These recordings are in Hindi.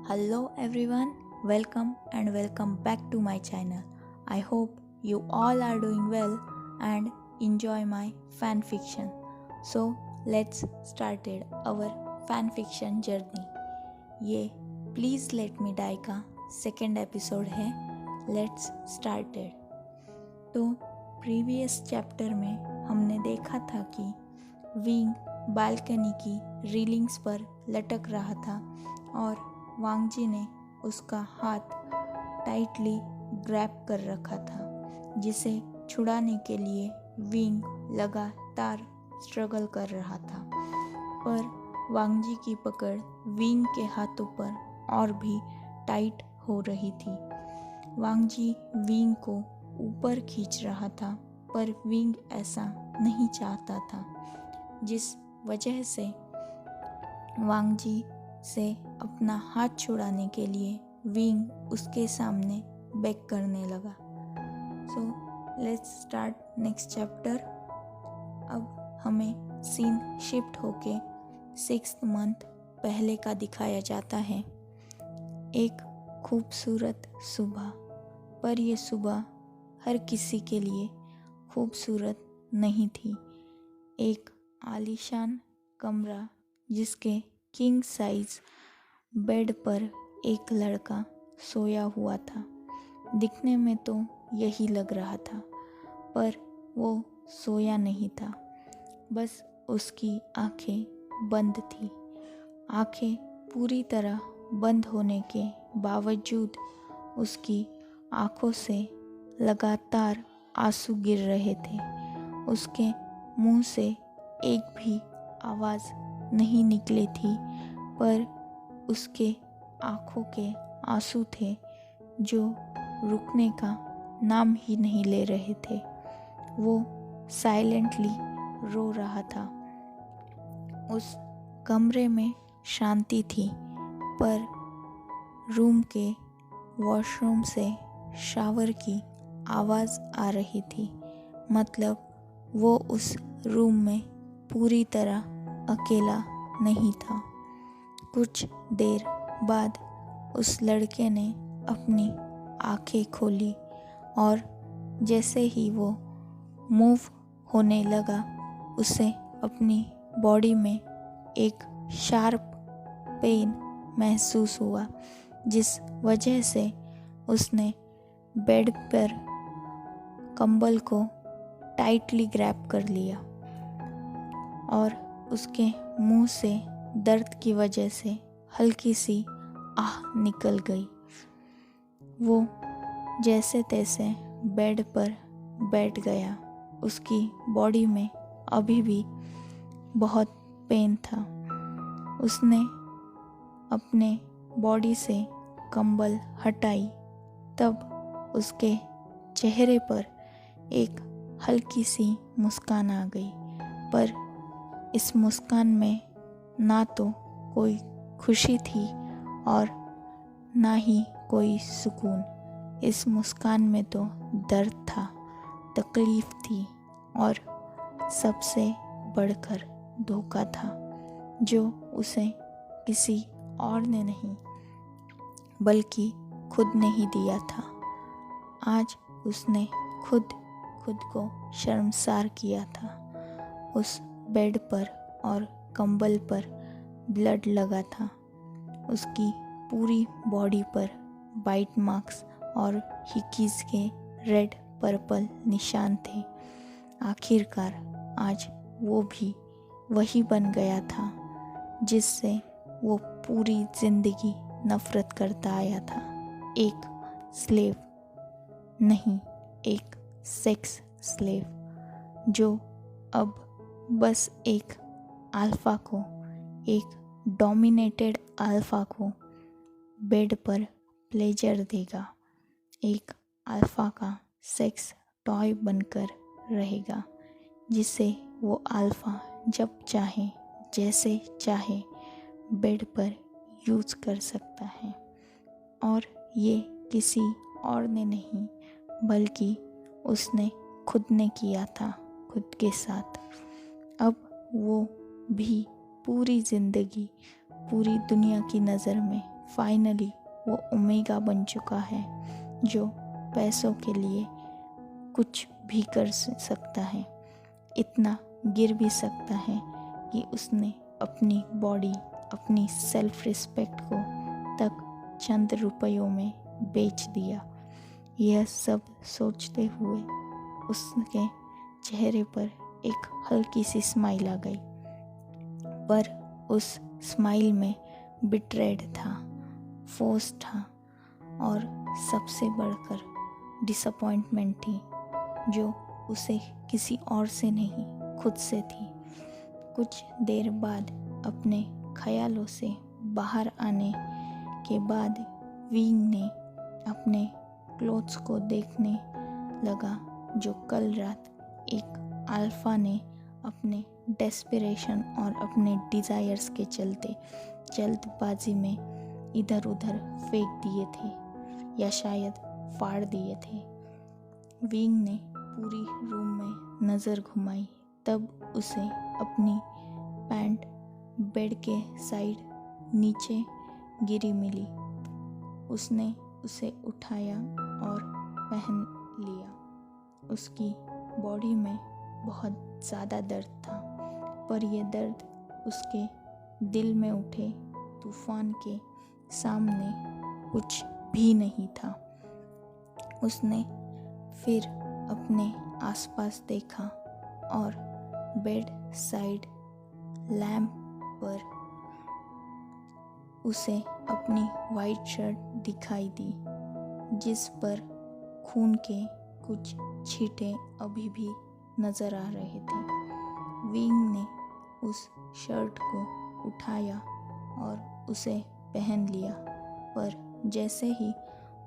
Hello everyone, welcome back to my channel. I hope you all are doing well and enjoy my fan fiction. So let's start our fan fiction journey. ये प्लीज़ लेट मी डाई का सेकेंड एपिसोड है. Let's started. तो प्रीवियस चैप्टर में हमने देखा था कि विंग बालकनी की रीलिंग्स पर लटक रहा था और वांगजी ने उसका हाथ टाइटली ग्रैब कर रखा था, जिसे छुड़ाने के लिए विंग लगातार स्ट्रगल कर रहा था. पर वांगजी की पकड़ विंग के हाथों पर और भी टाइट हो रही थी. वांगजी विंग को ऊपर खींच रहा था, पर विंग ऐसा नहीं चाहता था, जिस वजह से वांगजी से अपना हाथ छुड़ाने के लिए विंग उसके सामने बेग करने लगा. So let's start next chapter. अब हमें सीन शिफ्ट होके 6th मंथ पहले का दिखाया जाता है. एक खूबसूरत सुबह, पर यह सुबह हर किसी के लिए खूबसूरत नहीं थी. एक आलीशान कमरा जिसके किंग साइज बेड पर एक लड़का सोया हुआ था. दिखने में तो यही लग रहा था, पर वो सोया नहीं था. बस उसकी आंखें बंद थी. आंखें पूरी तरह बंद होने के बावजूद उसकी आंखों से लगातार आंसू गिर रहे थे. उसके मुंह से एक भी आवाज़ नहीं निकली थी, पर उसके आँखों के आंसू थे जो रुकने का नाम ही नहीं ले रहे थे. वो साइलेंटली रो रहा था. उस कमरे में शांति थी, पर रूम के वॉशरूम से शावर की आवाज़ आ रही थी. मतलब वो उस रूम में पूरी तरह अकेला नहीं था. कुछ देर बाद उस लड़के ने अपनी आंखें खोली और जैसे ही वो मूव होने लगा, उसे अपनी बॉडी में एक शार्प पेन महसूस हुआ, जिस वजह से उसने बेड पर कंबल को टाइटली ग्रैब कर लिया और उसके मुंह से दर्द की वजह से हल्की सी आह निकल गई. वो जैसे तैसे बेड पर बैठ गया. उसकी बॉडी में अभी भी बहुत पेन था. उसने अपने बॉडी से कंबल हटाई, तब उसके चेहरे पर एक हल्की सी मुस्कान आ गई. पर इस मुस्कान में ना तो कोई खुशी थी और ना ही कोई सुकून. इस मुस्कान में तो दर्द था, तकलीफ़ थी और सबसे बढ़कर धोखा था, जो उसे किसी और ने नहीं बल्कि खुद ने ही दिया था. आज उसने खुद को शर्मसार किया था. उस बेड पर और कंबल पर ब्लड लगा था. उसकी पूरी बॉडी पर बाइट मार्क्स और हिकीज़ के रेड पर्पल निशान थे. आखिरकार आज वो भी वही बन गया था जिससे वो पूरी ज़िंदगी नफ़रत करता आया था. एक स्लेव नहीं, एक सेक्स स्लेव, जो अब बस एक अल्फ़ा को, एक डोमिनेटेड अल्फ़ा को बेड पर प्लेजर देगा. एक अल्फ़ा का सेक्स टॉय बनकर रहेगा, जिसे वो अल्फ़ा जब चाहे जैसे चाहे बेड पर यूज़ कर सकता है. और ये किसी और ने नहीं बल्कि उसने खुद ने किया था, खुद के साथ. अब वो भी पूरी ज़िंदगी पूरी दुनिया की नज़र में फाइनली वो ओमेगा बन चुका है, जो पैसों के लिए कुछ भी कर सकता है, इतना गिर भी सकता है कि उसने अपनी बॉडी, अपनी सेल्फ रिस्पेक्ट को तक चंद रुपयों में बेच दिया। यह सब सोचते हुए उसके चेहरे पर एक हल्की सी स्माइल आ गई, पर उस स्माइल में बिट्रेड था, फोर्स था और सबसे बढ़कर डिसअपॉइंटमेंट थी, जो उसे किसी और से नहीं, खुद से थी। कुछ देर बाद अपने ख्यालों से बाहर आने के बाद विंग ने अपने क्लोथ्स को देखने लगा, जो कल रात एक अल्फा ने अपने डेस्परेशन और अपने डिज़ायर्स के चलते जल्दबाजी में इधर उधर फेंक दिए थे या शायद फाड़ दिए थे। विंग ने पूरी रूम में नज़र घुमाई, तब उसे अपनी पैंट बेड के साइड नीचे गिरी मिली। उसने उसे उठाया और पहन लिया। उसकी बॉडी में बहुत ज़्यादा दर्द था, पर यह दर्द उसके दिल में उठे तूफान के सामने कुछ भी नहीं था। उसने फिर अपने आसपास देखा और बेड साइड लैंप पर उसे अपनी वाइट शर्ट दिखाई दी, जिस पर खून के कुछ छींटे अभी भी नज़र आ रहे थे। विंग ने उस शर्ट को उठाया और उसे पहन लिया, पर जैसे ही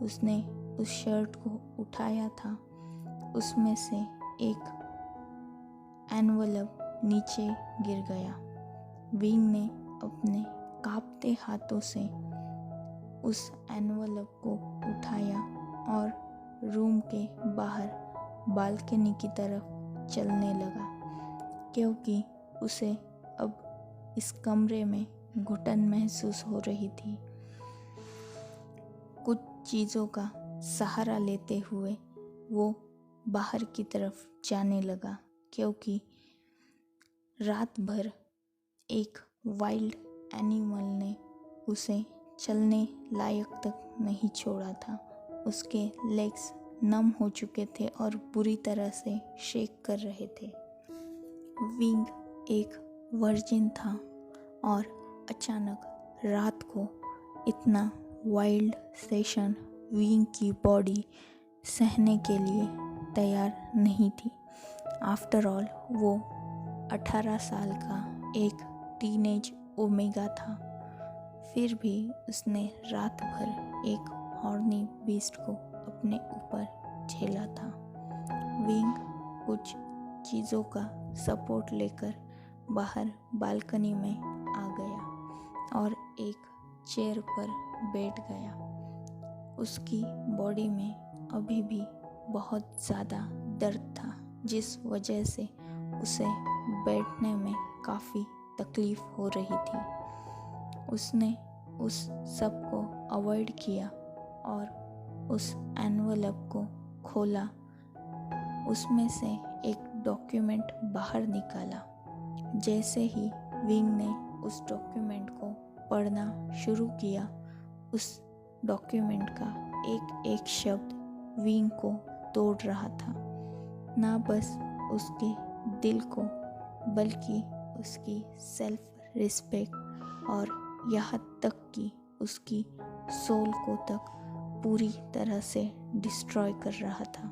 उसने उस शर्ट को उठाया था, उसमें से एक एनवलप नीचे गिर गया। विंग ने अपने कांपते हाथों से उस एनवलप को उठाया और रूम के बाहर बालकनी की तरफ चलने लगा, क्योंकि उसे अब इस कमरे में घुटन महसूस हो रही थी। कुछ चीज़ों का सहारा लेते हुए वो बाहर की तरफ जाने लगा, क्योंकि रात भर एक वाइल्ड एनिमल ने उसे चलने लायक तक नहीं छोड़ा था। उसके लेग्स नम हो चुके थे और बुरी तरह से शेक कर रहे थे। विंग एक वर्जिन था और अचानक रात को इतना वाइल्ड सेशन विंग की बॉडी सहने के लिए तैयार नहीं थी। आफ्टर ऑल वो 18 साल का एक टीनेज ओमेगा था। फिर भी उसने रात भर एक हॉर्नी बीस्ट को अपने ऊपर झेला था। विंग कुछ चीज़ों का सपोर्ट लेकर बाहर बालकनी में आ गया और एक चेयर पर बैठ गया। उसकी बॉडी में अभी भी बहुत ज़्यादा दर्द था, जिस वजह से उसे बैठने में काफ़ी तकलीफ़ हो रही थी। उसने उस सब को अवॉइड किया और उस एनवलप को खोला। उसमें से एक डॉक्यूमेंट बाहर निकाला। जैसे ही विंग ने उस डॉक्यूमेंट को पढ़ना शुरू किया, उस डॉक्यूमेंट का एक एक शब्द विंग को तोड़ रहा था। ना बस उसके दिल को, बल्कि उसकी सेल्फ रिस्पेक्ट और यहाँ तक कि उसकी सोल को तक पूरी तरह से डिस्ट्रॉय कर रहा था।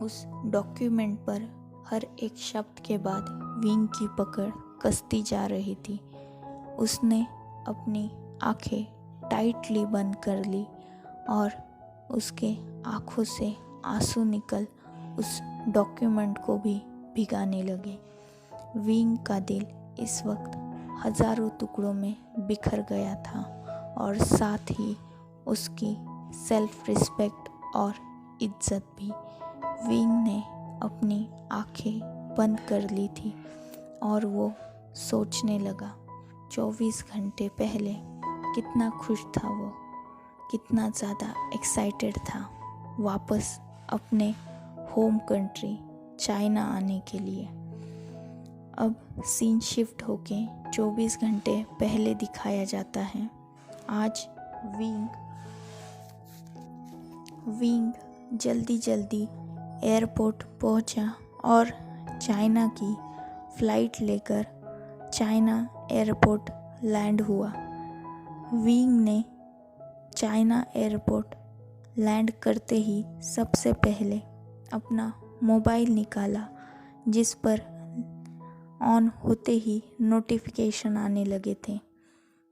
उस डॉक्यूमेंट पर हर एक शब्द के बाद विंग की पकड़ कसती जा रही थी। उसने अपनी आंखें टाइटली बंद कर ली और उसके आँखों से आंसू निकल उस डॉक्यूमेंट को भी भिगाने लगे। विंग का दिल इस वक्त हजारों टुकड़ों में बिखर गया था और साथ ही उसकी सेल्फ रिस्पेक्ट और इज्जत भी। विंग ने अपनी आंखें बंद कर ली थी और वो सोचने लगा, 24 घंटे पहले कितना खुश था वो, कितना ज़्यादा एक्साइटेड था वापस अपने होम कंट्री चाइना आने के लिए। अब सीन शिफ्ट होके 24 घंटे पहले दिखाया जाता है। आज विंग जल्दी जल्दी एयरपोर्ट पहुंचा और चाइना की फ़्लाइट लेकर चाइना एयरपोर्ट लैंड हुआ। विंग ने चाइना एयरपोर्ट लैंड करते ही सबसे पहले अपना मोबाइल निकाला, जिस पर ऑन होते ही नोटिफिकेशन आने लगे थे,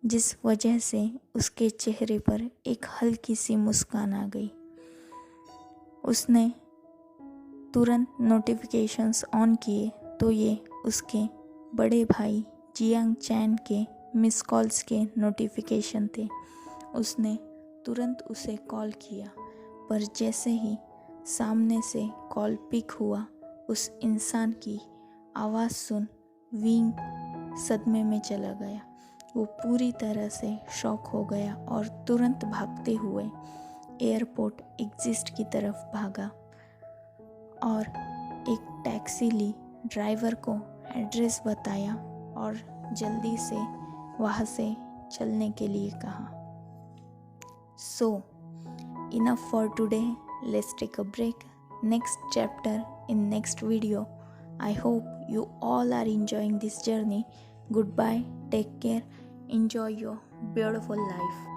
जिस वजह से उसके चेहरे पर एक हल्की सी मुस्कान आ गई। उसने तुरंत नोटिफिकेशंस ऑन किए तो ये उसके बड़े भाई जियांग चैन के मिस कॉल्स के नोटिफिकेशन थे। उसने तुरंत उसे कॉल किया, पर जैसे ही सामने से कॉल पिक हुआ, उस इंसान की आवाज़ सुन विंग सदमे में चला गया। वो पूरी तरह से शॉक हो गया और तुरंत भागते हुए एयरपोर्ट एग्जिट की तरफ भागा और एक टैक्सी ली, ड्राइवर को एड्रेस बताया और जल्दी से वहाँ से चलने के लिए कहा। So, enough for today. Let's take a break. Next chapter in next video. I hope you all are enjoying this journey. Goodbye. Take care. Enjoy your beautiful life.